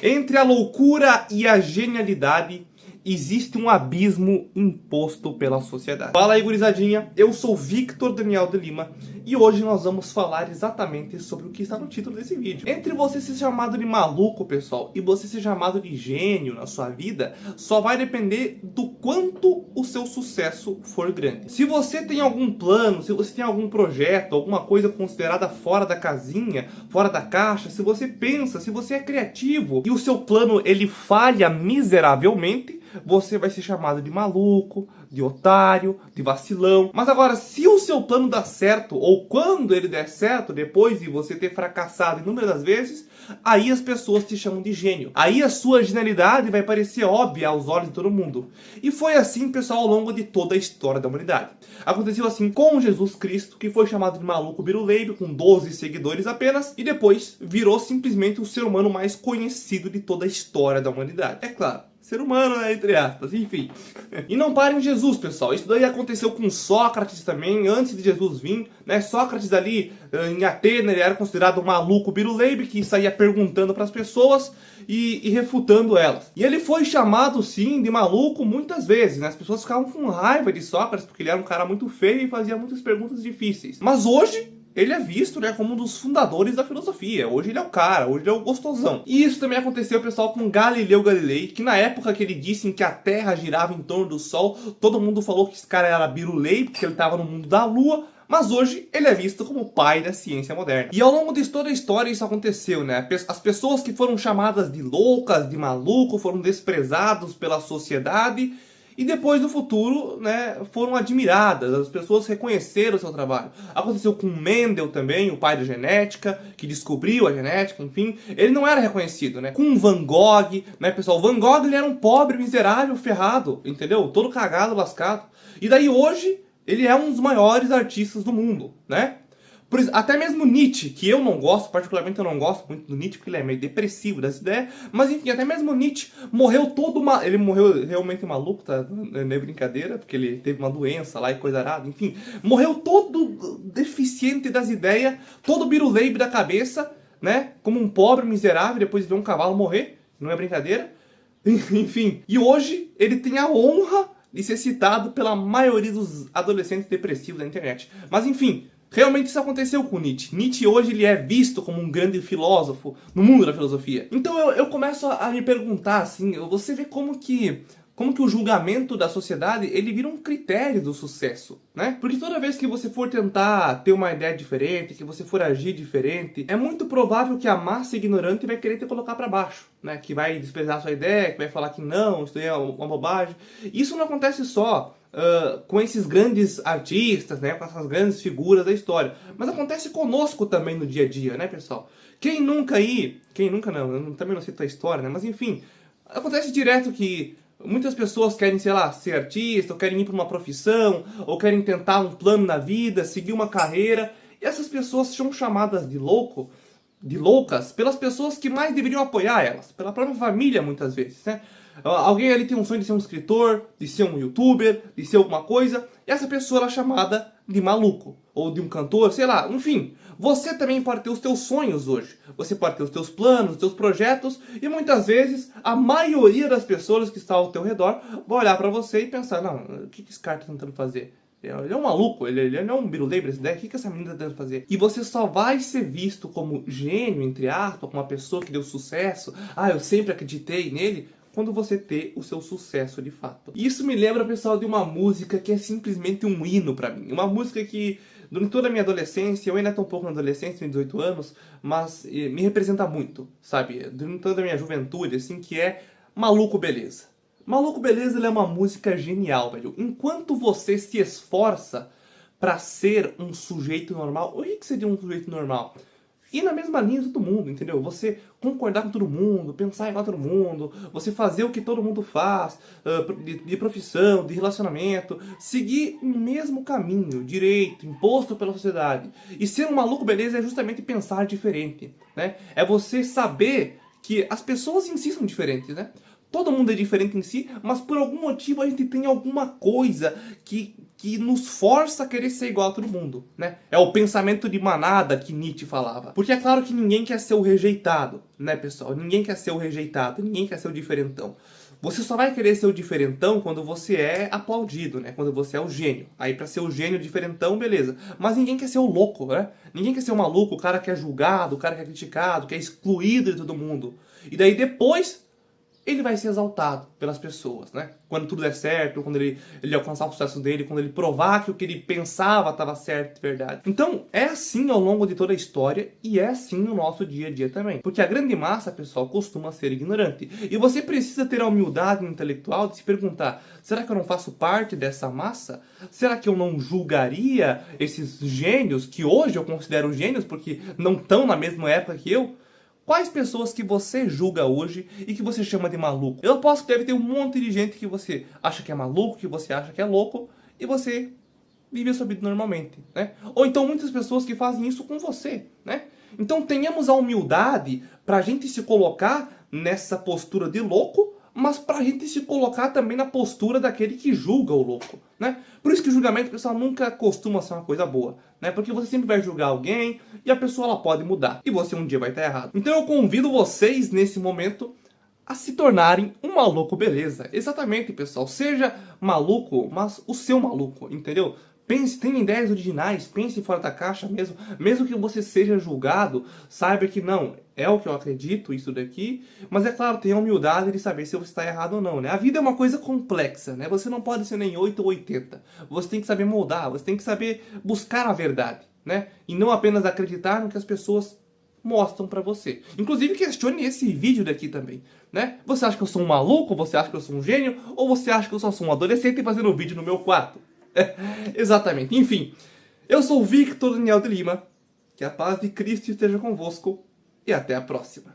Entre a loucura e a genialidade, existe um abismo imposto pela sociedade. Fala aí, gurizadinha, eu sou Victor Daniel de Lima e hoje nós vamos falar exatamente sobre o que está no título desse vídeo. Entre você ser chamado de maluco, pessoal, e você ser chamado de gênio na sua vida, só vai depender do quanto o seu sucesso for grande. Se você tem algum plano, se você tem algum projeto, alguma coisa considerada fora da casinha, fora da caixa, se você pensa, se você é criativo e o seu plano ele falha miseravelmente, você vai ser chamado de maluco, de otário, de vacilão. Mas agora, se o seu plano dá certo, ou quando ele der certo, depois de você ter fracassado inúmeras vezes, aí as pessoas te chamam de gênio. Aí a sua genialidade vai parecer óbvia aos olhos de todo mundo. E foi assim, pessoal, ao longo de toda a história da humanidade. Aconteceu assim com Jesus Cristo, que foi chamado de maluco biruleibe, com 12 seguidores apenas, e depois virou simplesmente o ser humano mais conhecido de toda a história da humanidade. É claro, ser humano, né, entre aspas, enfim. E não parem em Jesus, pessoal. Isso daí aconteceu com Sócrates também, antes de Jesus vir, né? Sócrates ali em Atenas, ele era considerado um maluco biruleibe, que saía perguntando para as pessoas e refutando elas. E ele foi chamado, sim, de maluco muitas vezes, né? As pessoas ficavam com raiva de Sócrates, porque ele era um cara muito feio e fazia muitas perguntas difíceis. Mas hoje ele é visto, né, como um dos fundadores da filosofia. Hoje ele é o cara, hoje ele é o gostosão. E isso também aconteceu, pessoal, com Galileu Galilei, que na época que ele disse que a Terra girava em torno do Sol, todo mundo falou que esse cara era birulei, porque ele estava no mundo da Lua. Mas hoje ele é visto como o pai da ciência moderna. E ao longo de toda a história isso aconteceu, né? As pessoas que foram chamadas de loucas, de maluco, foram desprezados pela sociedade. E depois, no futuro, né, foram admiradas, as pessoas reconheceram o seu trabalho. Aconteceu com Mendel também, o pai da genética, que descobriu a genética, enfim. Ele não era reconhecido, né? Com Van Gogh, né, pessoal? Van Gogh, ele era um pobre, miserável, ferrado, entendeu? Todo cagado, lascado. E daí hoje, ele é um dos maiores artistas do mundo, né? Por isso, até mesmo Nietzsche, que eu não gosto, particularmente eu não gosto muito do Nietzsche, porque ele é meio depressivo das ideias, mas enfim, até mesmo Nietzsche morreu todo ele morreu realmente maluco, tá? Não é brincadeira, porque ele teve uma doença lá e coisa arada, enfim, morreu todo deficiente das ideias, todo biruleibe da cabeça, né? Como um pobre miserável, depois de ver um cavalo morrer, não é brincadeira, enfim. E hoje ele tem a honra de ser citado pela maioria dos adolescentes depressivos da internet. Mas enfim, realmente isso aconteceu com Nietzsche. Nietzsche hoje ele é visto como um grande filósofo no mundo da filosofia. Então eu começo a me perguntar, assim, você vê como que o julgamento da sociedade, ele vira um critério do sucesso, né? Porque toda vez que você for tentar ter uma ideia diferente, que você for agir diferente, é muito provável que a massa ignorante vai querer te colocar para baixo, né? Que vai desprezar a sua ideia, que vai falar que não, isso é uma bobagem. Isso não acontece só com esses grandes artistas, né, com essas grandes figuras da história, mas acontece conosco também no dia a dia, né, pessoal? Quem nunca não, eu também não sei a história, né, mas enfim, acontece direto que muitas pessoas querem, sei lá, ser artista, ou querem ir para uma profissão, ou querem tentar um plano na vida, seguir uma carreira, e essas pessoas são chamadas de loucas pelas pessoas que mais deveriam apoiar elas, pela própria família muitas vezes, né? Alguém ali tem um sonho de ser um escritor, de ser um youtuber, de ser alguma coisa, e essa pessoa é chamada de maluco, ou de um cantor, sei lá, enfim. Você também pode ter os teus sonhos hoje, você pode ter os teus planos, os teus projetos, e muitas vezes a maioria das pessoas que estão ao teu redor vai olhar pra você e pensar, não, o que esse cara tá tentando fazer? Ele é um maluco, ele não é um biruleibe dessa ideia, o que essa menina tá tentando fazer? E você só vai ser visto como gênio, entre aspas, como uma pessoa que deu sucesso, eu sempre acreditei nele, quando você ter o seu sucesso de fato. Isso me lembra, pessoal, de uma música que é simplesmente um hino pra mim. Uma música que, durante toda a minha adolescência, eu ainda tô um pouco na adolescência, tenho 18 anos, mas me representa muito, sabe? Durante toda a minha juventude, assim, que é Maluco Beleza. Maluco Beleza, ela é uma música genial, velho. Enquanto você se esforça pra ser um sujeito normal, o que seria um sujeito normal? Ir na mesma linha de todo mundo, entendeu? Você concordar com todo mundo, pensar igual a todo mundo, você fazer o que todo mundo faz, de profissão, de relacionamento, seguir o mesmo caminho, direito, imposto pela sociedade. E ser um maluco beleza é justamente pensar diferente, né? É você saber que as pessoas em si são diferentes, né? Todo mundo é diferente em si, mas por algum motivo a gente tem alguma coisa que que nos força a querer ser igual a todo mundo, né? É o pensamento de manada que Nietzsche falava. Porque é claro que ninguém quer ser o rejeitado, né, pessoal? Ninguém quer ser o rejeitado, ninguém quer ser o diferentão. Você só vai querer ser o diferentão quando você é aplaudido, né? Quando você é o gênio. Aí pra ser o gênio diferentão, beleza. Mas ninguém quer ser o louco, né? Ninguém quer ser o maluco, o cara que é julgado, o cara que é criticado, que é excluído de todo mundo. E daí depois ele vai ser exaltado pelas pessoas, né? Quando tudo der certo, quando ele alcançar o sucesso dele, quando ele provar que o que ele pensava estava certo e verdade. Então, é assim ao longo de toda a história e é assim no nosso dia a dia também. Porque a grande massa, pessoal, costuma ser ignorante. E você precisa ter a humildade intelectual de se perguntar, será que eu não faço parte dessa massa? Será que eu não julgaria esses gênios, que hoje eu considero gênios porque não estão na mesma época que eu? Quais pessoas que você julga hoje e que você chama de maluco? Eu aposto que deve ter um monte de gente que você acha que é maluco, que você acha que é louco, e você vive a sua vida normalmente, né? Ou então muitas pessoas que fazem isso com você, né? Então tenhamos a humildade para a gente se colocar nessa postura de louco, mas para a gente se colocar também na postura daquele que julga o louco, né? Por isso que o julgamento, pessoal, nunca costuma ser uma coisa boa, né? Porque você sempre vai julgar alguém e a pessoa ela pode mudar e você um dia vai estar errado. Então eu convido vocês nesse momento a se tornarem um maluco, beleza? Exatamente, pessoal. Seja maluco, mas o seu maluco, entendeu? Pense, tenha ideias originais, pense fora da caixa mesmo. Mesmo que você seja julgado, saiba que não, é o que eu acredito, isso daqui. Mas é claro, tenha a humildade de saber se você está errado ou não, né? A vida é uma coisa complexa, né? Você não pode ser nem 8 ou 80. Você tem que saber moldar, você tem que saber buscar a verdade, né? E não apenas acreditar no que as pessoas mostram pra você. Inclusive, questione esse vídeo daqui também, né? Você acha que eu sou um maluco? Você acha que eu sou um gênio? Ou você acha que eu só sou um adolescente fazendo um vídeo no meu quarto? Exatamente. Enfim, eu sou o Victor Daniel de Lima. Que a paz de Cristo esteja convosco. E até a próxima.